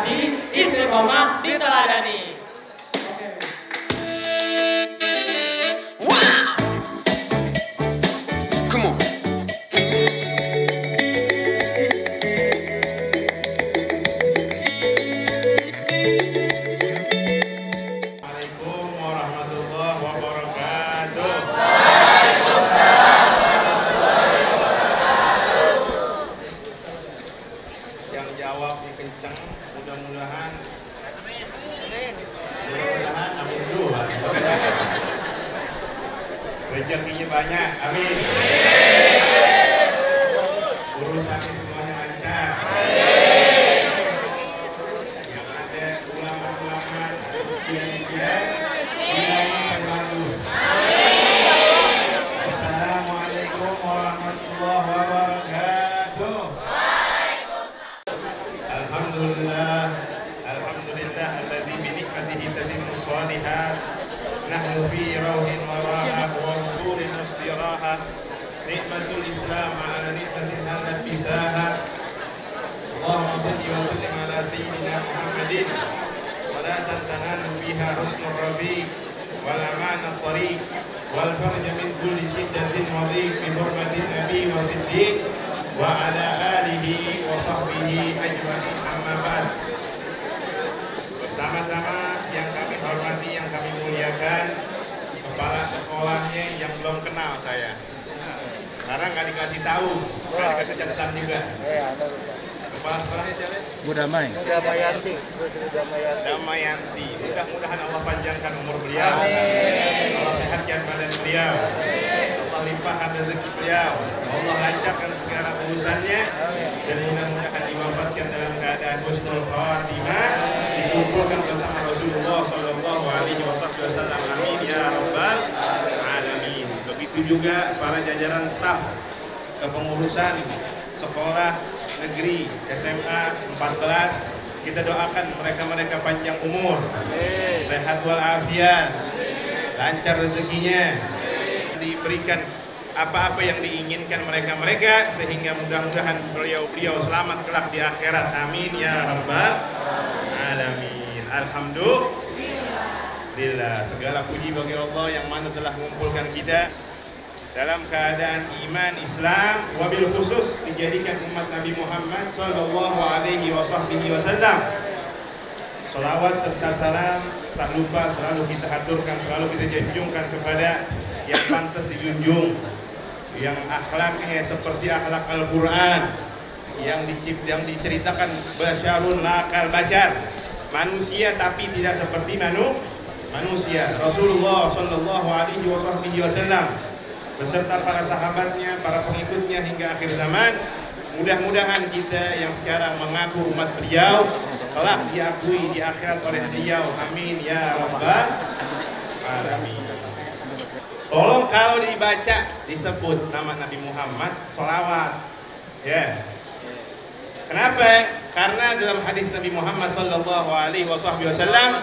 hati, istiqomah diteladani. Come on. Assalamualaikum warahmatullahi wabarakatuh. Yang jawab yang kencang, mudah-mudahan amin dulu. Rezekinya banyak, amin. Urusannya semuanya lancar. Yang ada ulama-ulama, ujian-ujian, nilainya bagus. Assalamualaikum warahmatullahi wabarakatuh. Alhamdulillah, alhamdulillah alladzi bi nikmatihi tatimmu shalihat. Nahnu fi rauhin wa raha wa nurin istiraha. Nikmatul Islam ala nikmatin hadat bisaha. Allahumma salli wa sallim ala sayyidina Muhammadin salatan tanalu biha husnul rafiq wal amanat tariq wal farj min kulli shiddatin wa dhiq bi hurmatin nabi wa siddiq wa ala alihi wa sahbihi ajma'in, amma ba'd. Bersama-sama yang kami hormati, yang kami muliakan, kepala sekolahnya yang belum kenal saya. Karena nggak dikasih tahu, nggak dikasih catatan juga. Kepala sekolahnya siapa? Bu Damai. Damayanti. Mudah-mudahan Allah panjangkan umur beliau. Allah sehatkan badan beliau. Allah limpahkan rezeki beliau. Allah lancarkan segala urusannya dan mudah-mudahan diwafatkan dalam keadaan husnul khatimah, dikumpulkan bersama Rasulullah Shallallahu Alaihi Wasallam. Amin ya rabbal alamin. Begitu juga para jajaran staf kepengurusan sekolah negeri SMA 14, kita doakan mereka panjang umur, sehat walafiat, lancar rezekinya, diberikan apa-apa yang diinginkan mereka sehingga mudah-mudahan beliau selamat kelak di akhirat. Amin ya rabbal alamin. Alhamdulillah, segala puji bagi Allah yang mana telah mengumpulkan kita dalam keadaan iman Islam, wabil khusus dijadikan umat Nabi Muhammad sallallahu alaihi wasallam. Salawat serta salam tak lupa selalu kita haturkan, selalu kita junjungkan kepada yang pantas dijunjung, yang akhlaknya seperti akhlak Al-Quran, yang diceritakan basyarun lakal basyar, manusia tapi tidak seperti manusia. Rasulullah sallallahu alaihi wasallam beserta para sahabatnya, para pengikutnya hingga akhir zaman. Mudah-mudahan kita yang sekarang mengaku umat beliau telah diakui di akhirat oleh beliau. Amin ya rabbal alamin. Tolong kalau dibaca disebut nama Nabi Muhammad, sholawat. Ya. Kenapa? Karena dalam hadis Nabi Muhammad sallallahu alaihi wasallam,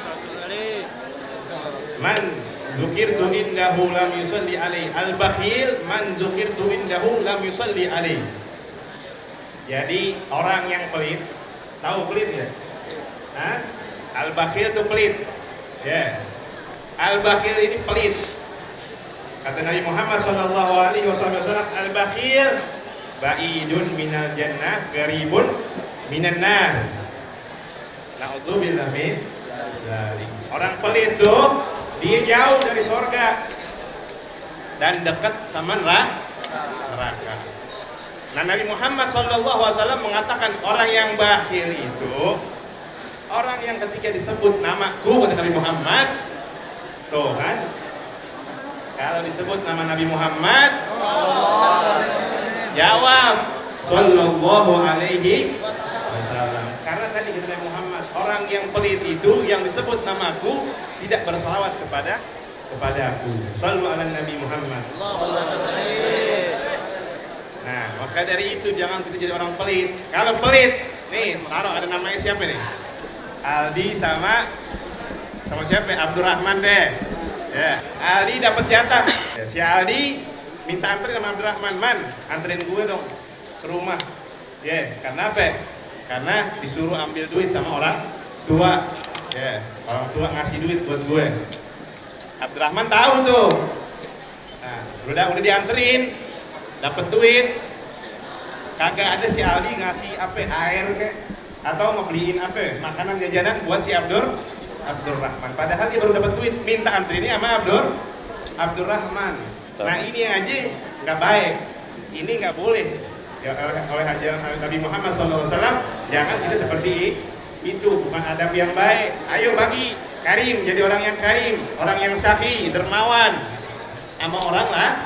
man dzukirtu indahu lam yusalli alaihi, al-bakhil man dzukirtu indahu lam yusalli alaihi. Jadi orang yang pelit, tahu pelit ya? Hah? Al-bakhil itu pelit. Ya. Al-bakhil ini pelit. Kata Nabi Muhammad sallallahu alaihi wasallam, al-bakhil ba'idun minal jannah qaribun minan nar. Na'udzubillah min dzalik. Orang pelit tuh dia jauh dari sorga dan dekat sama neraka. Nah, Nabi Muhammad SAW mengatakan orang yang bakhil itu orang yang ketika disebut namaku, kata Nabi Muhammad, tuh kan, kalau disebut nama Nabi Muhammad, jawab sallallahu alaihi wasallam. Karena tadi kata Nabi Muhammad, orang yang pelit itu yang disebut namaku tidak bersalawat kepada aku. Sallu ala Nabi Muhammad. Nah, maka dari itu jangan kita jadi orang pelit. Kalau pelit, nih taruh ada namanya siapa nih? Aldi sama siapa? Abdurrahman deh. Ya, Aldi dapat jatah. Ya, si Aldi minta anterin sama Abdurrahman, man, anterin gue dong ke rumah. Ya, karena apa? karena disuruh ambil duit sama orang tua. Ya, orang tua ngasih duit buat gue. Abdurrahman tahu tuh. Nah, udah dianterin, dapat duit. Kagak ada si Aldi ngasih apa air kek atau ngebeliin apa makanan jajanan buat si Abdurrahman. Padahal dia baru dapat duit, minta antrinnya sama Abdurrahman. Nah ini aja nggak baik, ini nggak boleh. Ya, oleh ajaran Nabi Muhammad SAW, jangan kita seperti itu, bukan adab yang baik. Ayo bagi karim, jadi orang yang karim, orang yang safi, dermawan sama orang lain.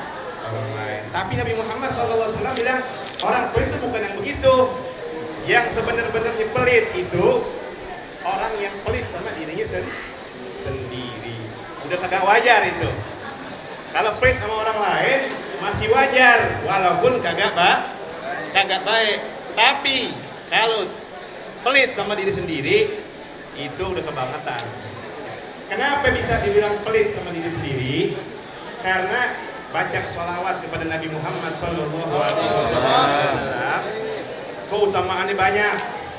Tapi Nabi Muhammad SAW bilang orang pelit itu bukan yang begitu. Yang sebenarnya pelit itu orang yang pelit sama dirinya sendiri. Udah kagak wajar itu. Kalau pelit sama orang lain masih wajar, walaupun kagak baik. Tapi kalau pelit sama diri sendiri itu udah kebangetan. Kenapa bisa dibilang pelit sama diri sendiri? Karena baca sholawat kepada Nabi Muhammad SAW keutamaannya banyak.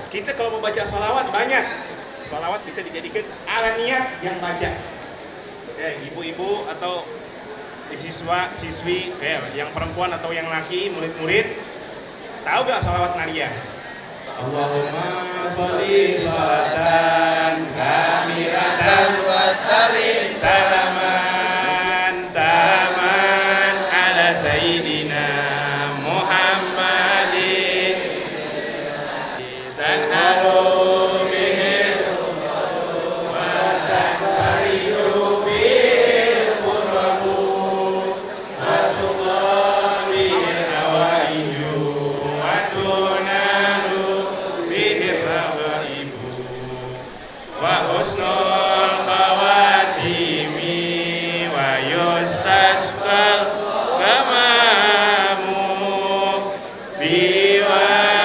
Kita kalau mau baca sholawat banyak. Sholawat bisa dijadikan ala niat yang baca. Ibu-ibu atau siswi, yang perempuan atau yang laki, murid-murid, tahu gak sholawat nariyah? Allahumma sholli sholatan kamilatan wa sallim salaman taman ala sayyidina Muhammadin tanhalu bihil wa tanfaridu bihil qurrabu wa tuqa bihil hawaiju wa tunalu bihil ragaibu wa husnul khawatimi wa yustasqal gamamu biwajihil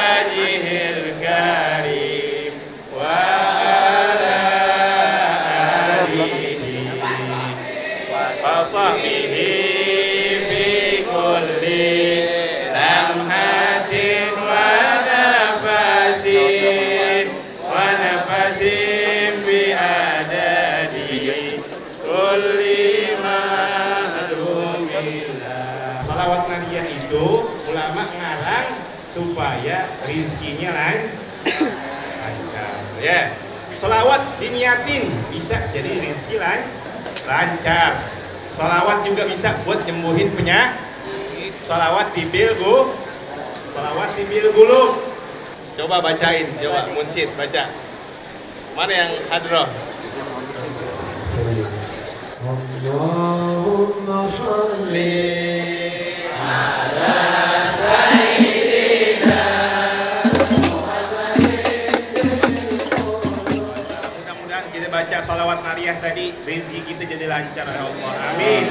karim wa ala alihi wa sahbihi fi kulli lamhatin wa nafasin bi adadi kulli mahlumillah. Salawat nariyah itu ulama ngarang supaya rizkinya lancar. Ya, salawat diniatin bisa jadi rizki lancar. Salawat juga bisa buat nyembuhin penyakit. Salawat di bilgulub. Coba bacain, coba Munsyid baca. Mana yang hadroh? Allahumma sholli ala sayyidina Mudah-mudahan kita baca salawat nariyah tadi, rezeki kita jadi lancar ya Allah. Amin.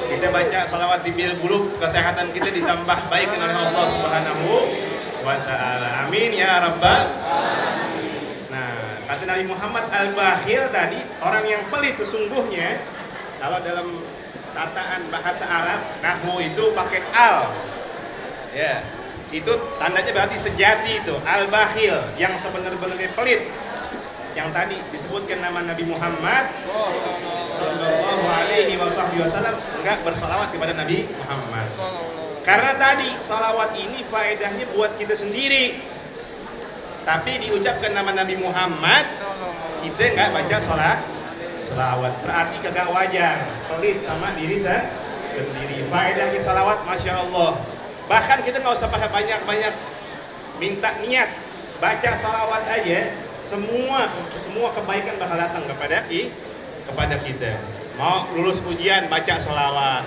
Kita baca salawat di bilgulub, kesehatan kita ditambah baik oleh Allah Subhanahu wa ta'ala. Amin ya rabbal. Nah, kata Nabi Muhammad al-bakhil tadi, orang yang pelit sesungguhnya, kalau dalam tataan bahasa Arab, nahwu itu pakai al. Ya, itu tandanya berarti sejati itu, al-bakhil, yang sebenarnya pelit. Yang tadi disebutkan nama Nabi Muhammad sallallahu alaihi wasallam enggak bersalawat kepada Nabi Muhammad. Karena tadi salawat ini faedahnya buat kita sendiri. Tapi diucapkan nama Nabi Muhammad, kita enggak baca salawat. Berarti kagak wajar. Pelit sama diri sendiri. Faedahnya salawat, masya Allah. Bahkan kita nggak usah pakai banyak-banyak minta niat. Baca salawat aja. Semua kebaikan bakal datang kepada kita. Mau lulus ujian baca sholawat,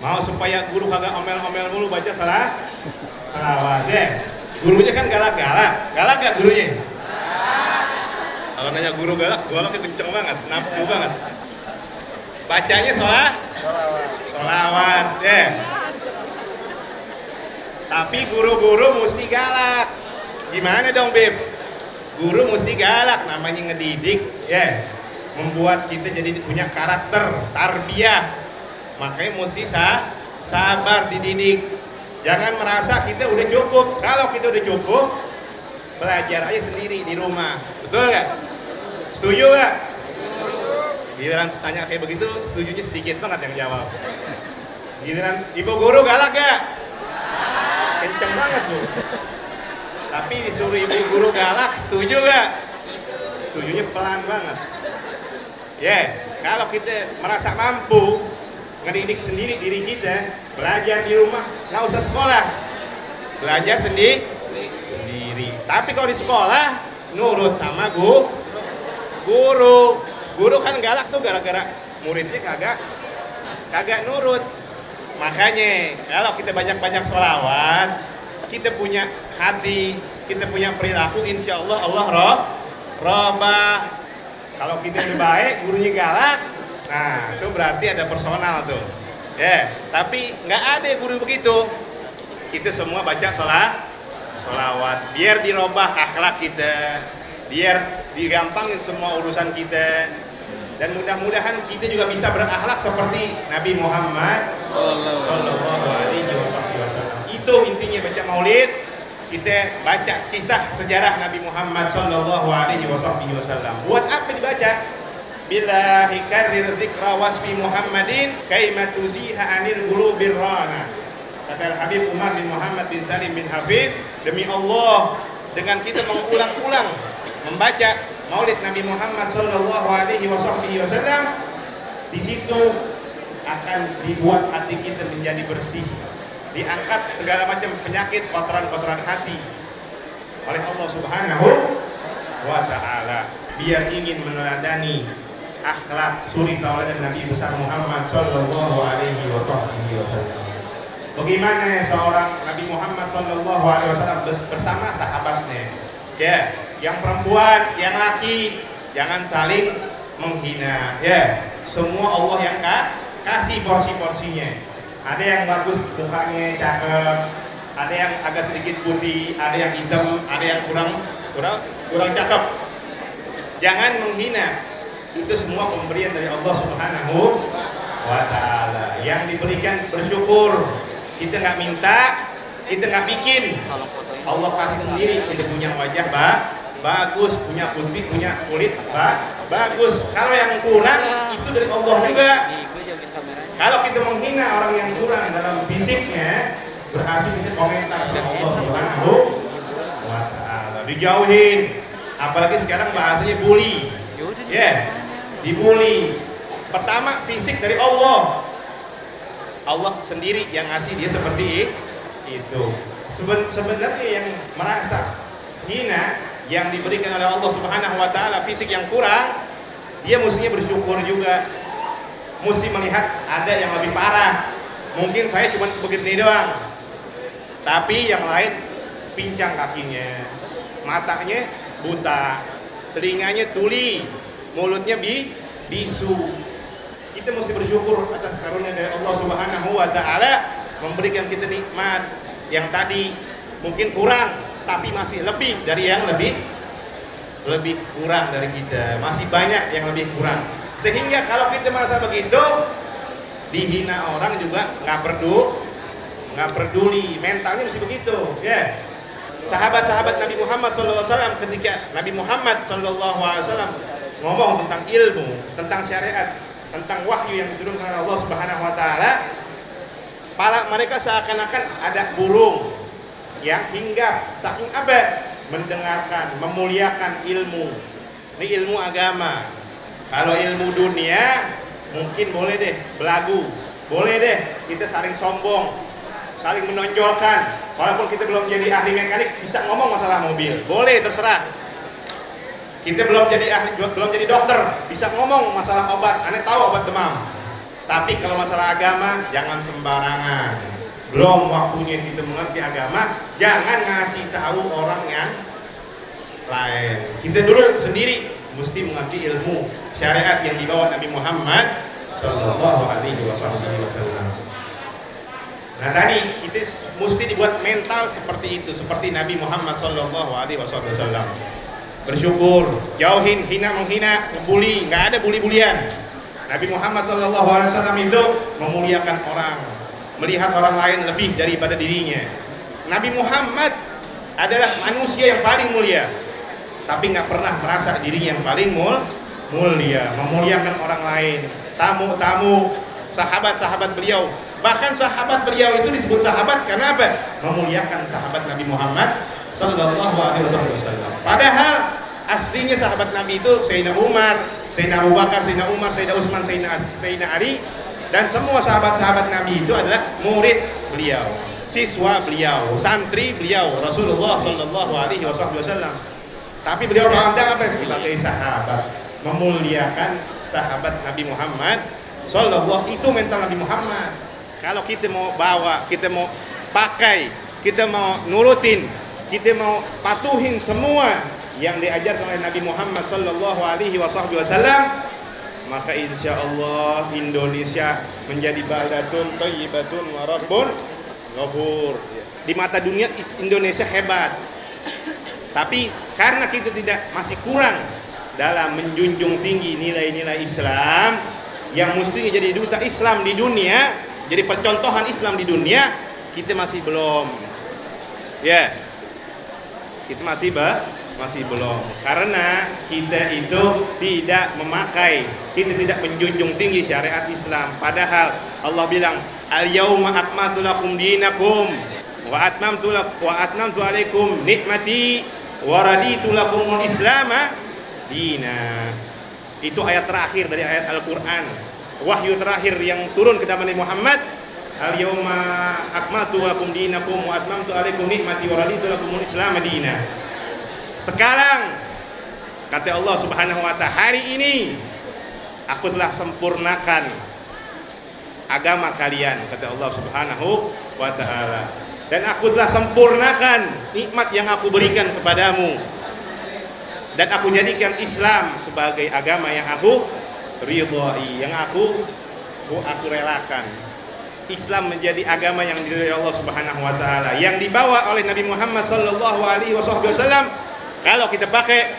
mau supaya guru kagak omel-omel mulu baca sholawat deh. Gurunya kan galak gak gurunya? Kalau nanya guru galak kenceng banget, nafsu banget. Bacanya sholawat deh. Tapi guru-guru mesti galak. Gimana dong Beb? Guru mesti galak, namanya ngedidik, ya, membuat kita jadi punya karakter, tarbiyah. Makanya mesti sabar dididik. Jangan merasa kita udah cukup. Kalau kita udah cukup, belajar aja sendiri di rumah. Betul nggak? Setuju nggak? Giliran tanya kayak begitu, setujunya sedikit banget yang jawab. Giliran ibu guru galak gak? Kenceng banget bu. Tapi disuruh ibu guru galak, setuju gak? Setujunya pelan banget. Kalau kita merasa mampu ngedidik sendiri diri kita, belajar di rumah, nggak usah sekolah, belajar sendiri. Tapi kalau di sekolah, nurut sama guru. Guru kan galak tuh gara-gara muridnya kagak nurut. Makanya kalau kita banyak-banyak sholawat, kita punya hati, kita punya perilaku, insya Allah robah. Kalau kita udah baik, gurunya galak, nah itu berarti ada personal tuh. Tapi nggak ada guru begitu. Kita semua baca sholawat, biar dirobah akhlak kita, biar digampangin semua urusan kita. Dan mudah-mudahan kita juga bisa berakhlak seperti Nabi Muhammad Sallallahu Alaihi Wasallam. Itu intinya baca maulid. Kita baca kisah sejarah Nabi Muhammad Sallallahu Alaihi Wasallam. Buat apa dibaca? Billahi karrir zikra wasfi Muhammadin kaimatuziha anil qulubir rana. Kata Habib Umar bin Muhammad bin Salim bin Hafiz, demi Allah, dengan kita mengulang-ulang membaca Maulid Nabi Muhammad Sallallahu Alaihi Wasallam, di situ akan dibuat hati kita menjadi bersih, diangkat segala macam penyakit kotoran-kotoran hati oleh Allah Subhanahu wa Ta'ala. Biar ingin meneladani akhlak suri tauladan Nabi besar Muhammad Sallallahu Alaihi Wasallam. Bagaimana seorang Nabi Muhammad Sallallahu Alaihi Wasallam bersama sahabatnya? Yang perempuan, yang laki, jangan saling menghina. Semua Allah yang kasih porsi-porsinya. Ada yang bagus mukanya, cakep, ada yang agak sedikit putih, ada yang hitam, ada yang kurang cakep. Jangan menghina. Itu semua pemberian dari Allah Subhanahu wa Ta'ala. Yang diberikan bersyukur. Kita nggak minta, kita nggak bikin. Allah kasih sendiri. Kita punya wajah bagus, punya putih, punya kulit bagus. Kalau yang kurang itu dari Allah juga. Kalau kita menghina orang yang kurang dalam fisiknya, berarti kita komentar sama Allah Subhanahu wa Ta'ala. Dijauhin. Apalagi sekarang bahasanya bully. Dibully. Pertama fisik dari Allah. Allah sendiri yang ngasih dia seperti itu. Sebenarnya yang merasa hina yang diberikan oleh Allah Subhanahu wa Ta'ala fisik yang kurang, dia mestinya bersyukur juga. Mesti melihat ada yang lebih parah. Mungkin saya cuma begini doang, tapi yang lain pincang kakinya, matanya buta, telinganya tuli, mulutnya bisu. Kita mesti bersyukur atas karunia dari Allah Subhanahu wa Ta'ala memberikan kita nikmat yang tadi mungkin kurang, tapi masih lebih dari yang lebih kurang dari kita. Masih banyak yang lebih kurang. Sehingga kalau kita merasa begitu, dihina orang juga nggak peduli, mentalnya mesti begitu. Sahabat-sahabat Nabi Muhammad SAW, ketika Nabi Muhammad SAW ngomong tentang ilmu, tentang syariat, tentang wahyu yang diturunkan oleh Allah Subhanahu wa Ta'ala, para mereka seakan-akan ada burung yang hinggap saking mendengarkan, memuliakan ilmu. Ini ilmu agama. Kalau ilmu dunia mungkin boleh deh belagu, boleh deh kita saling sombong, saling menonjolkan. Walaupun kita belum jadi ahli mekanik, bisa ngomong masalah mobil, boleh, terserah. Kita belum jadi dokter, bisa ngomong masalah obat. Aneh tahu obat demam. Tapi kalau masalah agama, jangan sembarangan. Belum waktunya kita mengerti agama, jangan ngasih tahu orang yang lain. Kita dulu sendiri mesti mengerti ilmu syariat yang dibawa Nabi Muhammad Sallallahu Alaihi Wasallam. Nah tadi kita mesti dibuat mental seperti itu, seperti Nabi Muhammad Sallallahu Alaihi Wasallam. Bersyukur, jauhin hina menghina, ngebully, nggak ada bully-bulian. Nabi Muhammad SAW itu memuliakan orang, melihat orang lain lebih daripada dirinya. Nabi Muhammad adalah manusia yang paling mulia, tapi nggak pernah merasa dirinya yang paling mulia, memuliakan orang lain, tamu-tamu, sahabat-sahabat beliau. Bahkan sahabat beliau itu disebut sahabat karena apa? Memuliakan sahabat Nabi Muhammad Sallallahu Alaihi Wasallam. Padahal aslinya sahabat Nabi itu Sayyidina Umar, Sayyidina Abu Bakar, Sayyidina Umar, Sayyidina Utsman, Sayyidina Ali, dan semua sahabat-sahabat Nabi itu adalah murid beliau, siswa beliau, santri beliau, Rasulullah Sallallahu Alaihi Wasallam. Tapi beliau pandang apa? Sebagai sahabat, memuliakan sahabat Nabi Muhammad Sallallahu. Itu mental Nabi Muhammad. Kalau kita mau bawa, kita mau pakai, kita mau nurutin, kita mau patuhin semua yang diajarkan oleh Nabi Muhammad Sallallahu Alaihi Wasallam, maka insya Allah Indonesia menjadi baldatun thayyibatun wa rabbun ghafur. Di mata dunia Indonesia hebat, tapi karena kita masih kurang dalam menjunjung tinggi nilai-nilai Islam yang mestinya jadi duta Islam di dunia, jadi percontohan Islam di dunia, kita masih belum. Ya, kita masih belum, karena kita itu tidak memakai, kita tidak menjunjung tinggi syariat Islam. Padahal Allah bilang, al-yauma akmaltu lakum dinakum wa atmamtu alaikum nikmati wa raditu lakumul islama dina. Itu ayat terakhir dari ayat Al-Quran, wahyu terakhir yang turun ke Nabi Muhammad. Al-yauma akmaltu lakum dinakum wa atmamtu alaikum nikmati wa raditu lakumul islama dina. Sekarang kata Allah Subhanahu wa ta'ala, hari ini aku telah sempurnakan agama kalian, kata Allah Subhanahu wa ta'ala, dan aku telah sempurnakan nikmat yang aku berikan kepadamu, dan aku jadikan Islam sebagai agama yang aku ridhai, yang aku relakan. Islam menjadi agama yang diridhai Allah Subhanahu wa ta'ala, yang dibawa oleh Nabi Muhammad sallallahu alaihi wasallam. Kalau kita pakai,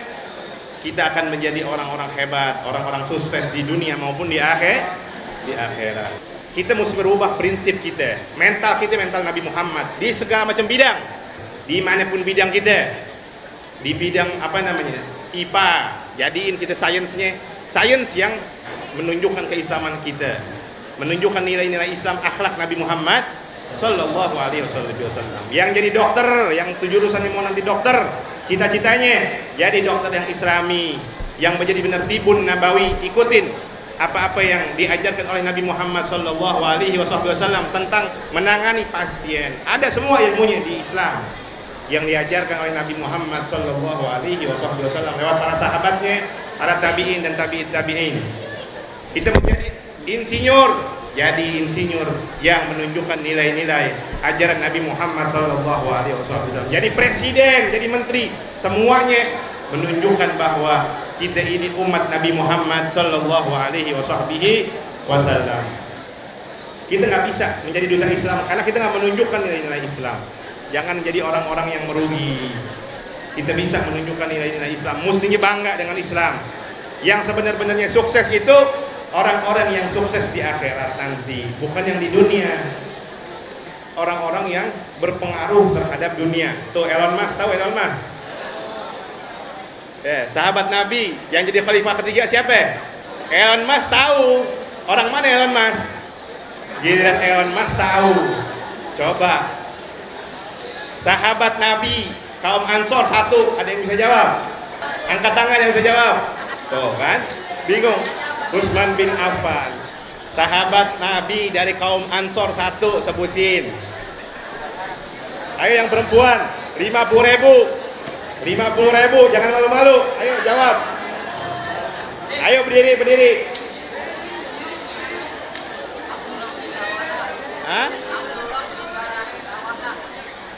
kita akan menjadi orang-orang hebat, orang-orang sukses di dunia maupun di akhirat. Kita mesti berubah prinsip kita, mental kita mental Nabi Muhammad di segala macam bidang, dimanapun bidang kita. Di bidang IPA, jadiin kita sains yang menunjukkan keislaman kita, menunjukkan nilai-nilai Islam, akhlak Nabi Muhammad Sallallahu Alaihi Wasallam. Yang jadi dokter, yang jurusannya mau nanti dokter, cita-citanya jadi dokter yang Islami, yang menjadi benar tibun nabawi, ikutin apa-apa yang diajarkan oleh Nabi Muhammad Sallallahu Alaihi Wasallam tentang menangani pasien. Ada semua ilmunya di Islam yang diajarkan oleh Nabi Muhammad Sallallahu Alaihi Wasallam lewat para sahabatnya, para tabiin dan tabiin. Kita menjadi insinyur, jadi insinyur yang menunjukkan nilai-nilai ajaran Nabi Muhammad Sallallahu Alaihi Wasallam. Jadi presiden, jadi menteri, semuanya menunjukkan bahwa kita ini umat Nabi Muhammad Sallallahu Alaihi Wasallam. Kita nggak bisa menjadi duta Islam karena kita nggak menunjukkan nilai-nilai Islam. Jangan jadi orang-orang yang merugi. Kita bisa menunjukkan nilai-nilai Islam. Mestinya bangga dengan Islam. Yang sebenar-benarnya sukses itu orang-orang yang sukses di akhirat nanti, bukan yang di dunia. Orang-orang yang berpengaruh terhadap dunia. Tuh Elon Musk, tahu Elon Musk? Sahabat Nabi yang jadi khalifah ketiga siapa? Elon Musk tahu. Orang mana Elon Musk? Giliran Elon Musk tahu. Coba. Sahabat Nabi, kaum Ansor satu, ada yang bisa jawab? Angkat tangan yang bisa jawab. Tuh kan? Bingung. Utsman bin Affan, sahabat Nabi dari kaum Ansor satu, sebutin. Ayo yang perempuan, 50.000, jangan malu-malu. Ayo jawab. Ayo berdiri. Hah?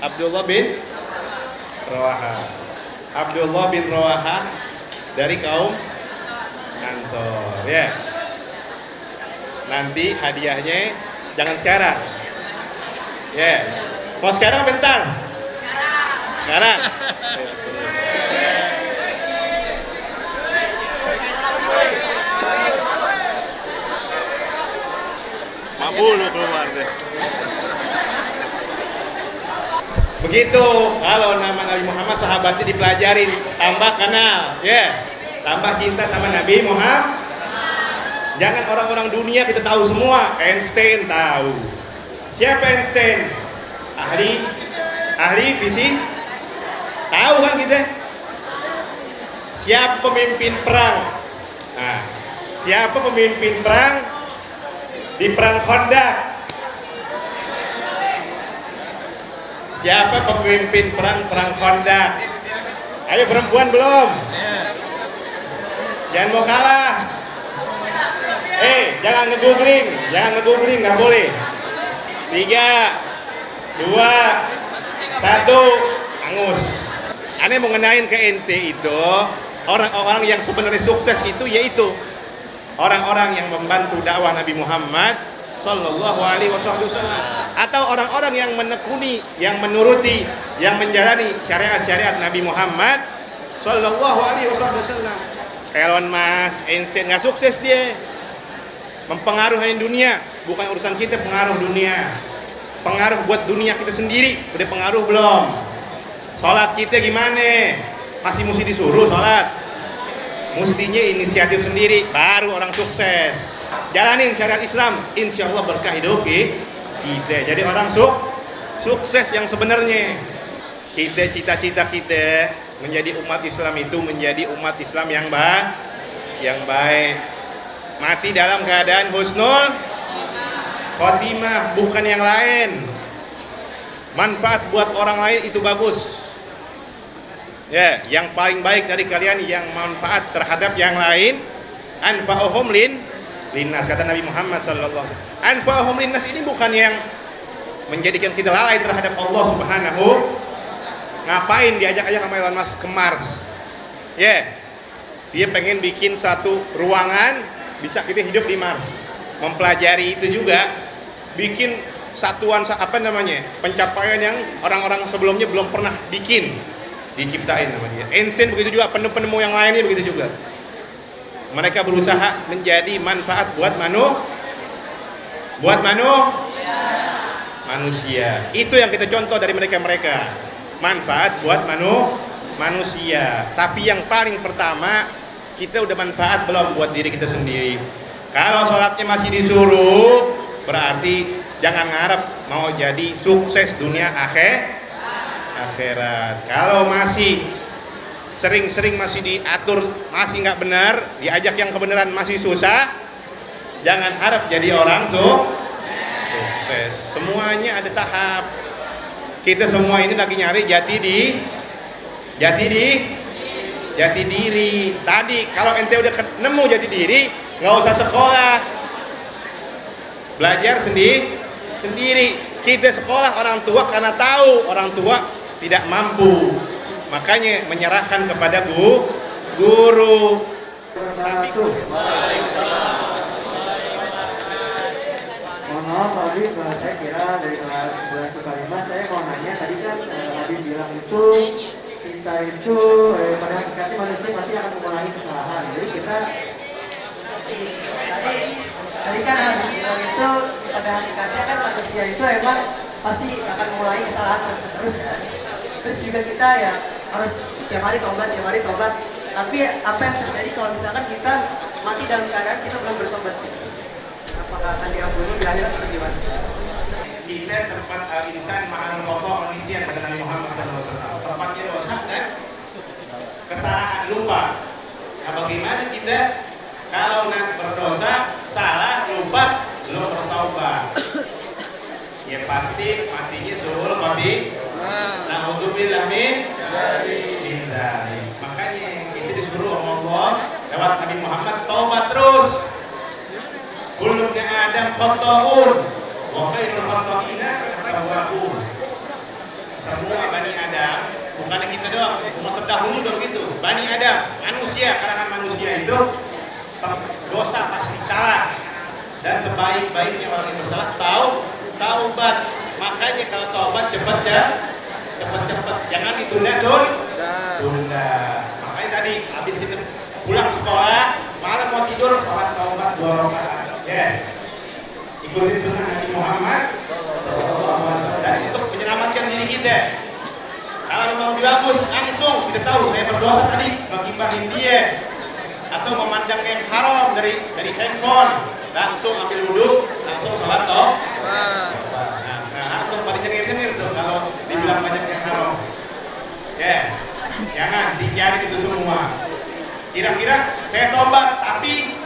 Abdullah bin Rawaha dari kaum Ansor, ya. Nanti hadiahnya jangan sekarang. Ya. Mau sekarang bentar. Sekarang. Mabulu keluar deh. Begitu. Kalau nama Nabi Muhammad sahabatnya dipelajarin, tambah kenal, ya. Tambah cinta sama Nabi Muhammad. Jangan orang-orang dunia kita tahu semua. Einstein tahu. Siapa Einstein? Ahli fisik. Tahu kan kita? Siapa pemimpin perang? Nah, siapa pemimpin perang di perang Khandaq? Siapa pemimpin perang Khandaq? Ayo perempuan belum? Jangan mau kalah. Jangan nge-googling, nggak boleh. 3, 2, 1, angus. Aneh mau ngenain ke ente itu, orang-orang yang sebenarnya sukses itu yaitu orang-orang yang membantu dakwah Nabi Muhammad Sallallahu Alaihi Wasallam, atau orang-orang yang menekuni, yang menuruti, yang menjalani syariat-syariat Nabi Muhammad Sallallahu Alaihi Wasallam. Elon Musk, Einstein nggak sukses dia, mempengaruhi dunia, bukan urusan kita pengaruh dunia, pengaruh buat dunia kita sendiri. Udah pengaruh belum? Sholat kita gimana? Masih mesti disuruh sholat? Mestinya inisiatif sendiri, baru orang sukses. Jalanin syariat Islam, insya Allah berkah hidup kita. Jadi orang sukses yang sebenarnya. Kita cita-cita kita menjadi umat Islam itu menjadi umat Islam yang baik. Mati dalam keadaan husnul khotimah, bukan yang lain. Manfaat buat orang lain itu bagus. Ya, yang paling baik dari kalian yang manfaat terhadap yang lain. Anfa'uhum linnas, kata Nabi Muhammad sallallahu alaihi wasallam. Anfa'uhum linnas ini bukan yang menjadikan kita lalai terhadap Allah Subhanahu. Ngapain diajak-ajak sama Elon Musk ke Mars? Ya. Dia pengen bikin satu ruangan bisa kita hidup di Mars. Mempelajari itu juga bikin satuan pencapaian yang orang-orang sebelumnya belum pernah bikin, diciptain namanya. Einstein begitu juga, penemu yang lainnya begitu juga. Mereka berusaha menjadi manfaat buat manusia. Itu yang kita contoh dari mereka. Manfaat buat manusia. Tapi yang paling pertama, kita udah manfaat belum buat diri kita sendiri? Kalau sholatnya masih disuruh, berarti jangan ngarep mau jadi sukses dunia akhirat. Kalau masih sering-sering masih diatur, masih nggak benar, diajak yang kebenaran masih susah, jangan harap jadi orang sukses. Semuanya ada tahap. Kita semua ini lagi nyari jati diri. Tadi kalau ente udah nemu jati diri, nggak usah sekolah, belajar sendiri. Kita sekolah orang tua karena tahu orang tua tidak mampu, makanya menyerahkan kepada guru. Mohon maaf Habib, saya kira dari kelas 11 ke 5 saya mau nanya, tadi kan Habib bilang itu kita itu pada hakikatnya manusia pasti akan mengulangi kesalahan. Jadi kita tadi kan Habib bilang itu pada hakikatnya kan manusia itu emang pasti akan mengulangi kesalahan terus kan. Terus juga kita ya harus tiap hari tobat. Tapi apa yang terjadi kalau misalkan kita mati dalam keadaan kita belum bertobat? Apakah akan diampuni di akhirat atau gimana? Kita tempat insan ma'al khotoh manusia kata Nabi Muhammad SAW. Tempatnya dosa dan kesalahan, lupa. Nah, bagaimana kita kalau berdosa, salah, lupa, belum bertaubat? Ya pasti matinya suruh mati. Na'udzubillah min dzalik. Makanya kita disuruh Allah lewat Nabi Muhammad taubat terus. Kullu Adam khata'un wa khairul khata'ina at-tawwabun. Semua Bani Adam, bukan kita doang, umat terdahulu juga begitu. Bani Adam, manusia, kalangan manusia itu dosa pasti salah. Dan sebaik-baiknya orang yang bersalah taubat. Makanya kalau taubat cepat, jangan ditunda. Makanya tadi habis kita pulang sekolah, malam mau tidur, sholat taubat 2 rakaat. Ya, ikuti sunnah Nabi Muhammad dan untuk menyelamatkan diri kita bagus, langsung kita tahu saya berdosa tadi ngegibahin dia atau memandang yang haram dari handphone, langsung ambil wudhu, langsung sholat toh. Nah, langsung pada cengir-cengir tuh kalau dibilang banyak yang haram. Ya, jangan dicari itu semua. Kira-kira saya tobat, tapi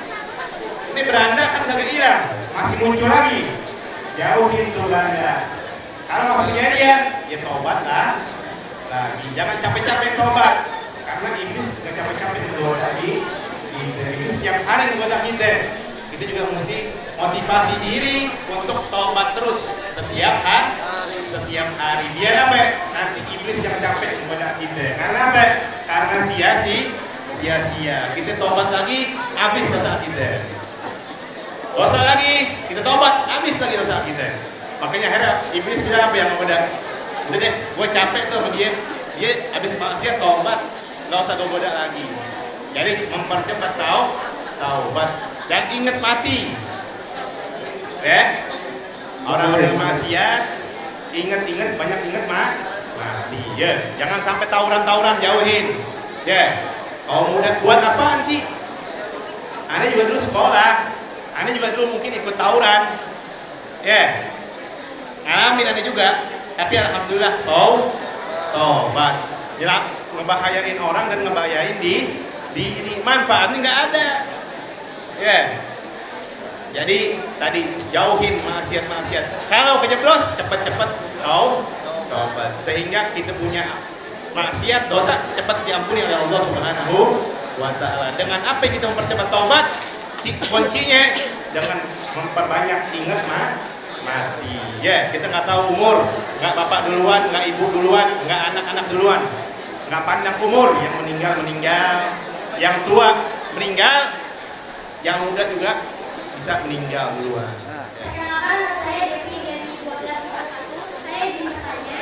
ini beranda kan gak hilang, masih muncul lagi. Jauhin tuh beranda. Kalau masih kejadian, ya tobat lah. Lagi, jangan capek-capek tobat, karena iblis gak capek-capek itu lagi. Iblis setiap hari menggoda kita. Kita juga mesti motivasi diri untuk tobat terus setiap hari. Biar apa? Nanti iblis jangan capek menggoda kita. Karena apa? Karena sia-sia. Kita tobat lagi, habis dosa kita. Dosa lagi, kita tobat, habis lagi dosa kita. Makanya akhirnya iblis bilang apa yang menggoda? Udah deh, gue capek tuh sama dia habis maksiat tobat, nggak usah gue goda lagi. Jadi mempercepat taubat dan ingat mati. Ya, orang-orang maksiat ingat banyak mati. Ya, jangan sampai tawuran jauhin. Ya, kalau muda buat apaan sih? Ane juga dulu sekolah, ane juga dulu mungkin ikut tawuran. Ya, ngalamin ane juga. Tapi alhamdulillah tobat. Jelas ngebahayain orang dan ngebahayain diri, manfaatnya nggak ada. Ya. Jadi tadi jauhin maksiat. Kalau kejeblos cepet-cepet tobat sehingga kita punya maksiat dosa cepat diampuni oleh Allah Subhanahu wa taala. Dengan apa kita mempercepat tobat? Kuncinya jangan memperbanyak ingat mati. Ya, kita nggak tahu umur, nggak bapak duluan, nggak ibu duluan, nggak anak-anak duluan, nggak pandang umur. Yang meninggal, yang tua meninggal, yang muda juga bisa meninggal duluan. Perkenalkan, saya Devi dari 1241. Saya izin bertanya.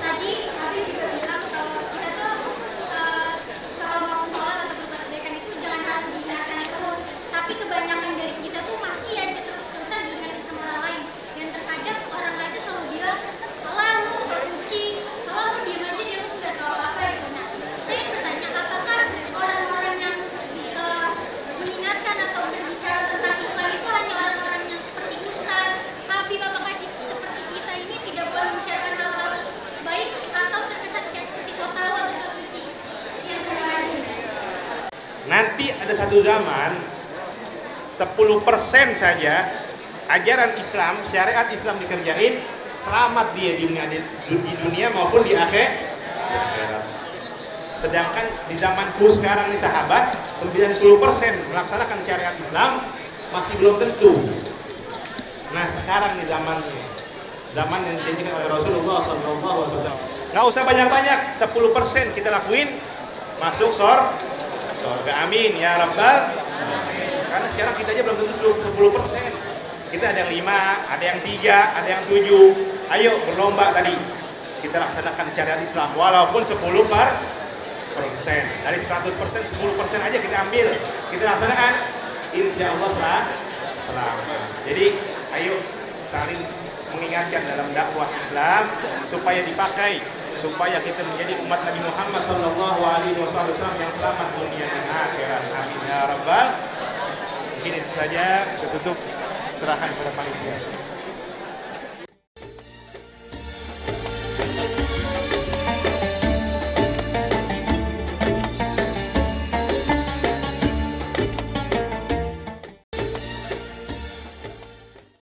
Tadi Habib juga bilang kalau kita tuh kalau mau sholat atau berkebaikan itu jangan harus diingatkan terus. Tapi kebanyakan dari kita tuh masih aja terus-terusan diingatin sama orang lain. Dan terkadang orang lain tuh selalu bilang, "Alah, lu so suci, alah lu diam aja, dia lu nggak tahu apa-apa," gitu. Nah, saya bertanya, apakah orang-orang yang mengingatkan atau berbicara tentang Islam itu hanya orang-orang yang seperti Ustadz, Habib, apakah seperti kita ini tidak boleh membicarakan hal-hal baik atau terkesan kayak seperti so tahu atau so suci? Yang terjadi. Nanti ada satu zaman 10% saja ajaran Islam, syariat Islam dikerjain, selamat dia di dunia maupun di akhirat. Sedangkan di zamanku sekarang nih sahabat, 90% melaksanakan syariat Islam masih belum tentu. Nah sekarang nih zaman yang dijanjikan oleh Rasulullah SAW. Nggak usah banyak-banyak, 10% kita lakuin masuk surga. Amin ya Rabbal. Karena sekarang kita aja belum tentu 10%. Kita ada yang 5, ada yang 3, ada yang 7. Ayo berlomba tadi. Kita laksanakan syariat Islam walaupun 10%. Dari 100%, 10% aja kita ambil, kita laksanakan, insya Allah selamat. Jadi ayo saling mengingatkan dalam dakwah Islam supaya dipakai, supaya kita menjadi umat Nabi Muhammad SAW yang selamat dunia dan akhirat. Amin ya Rabbal. Mungkin itu saja, kita tutup, serahkan kepada panitia.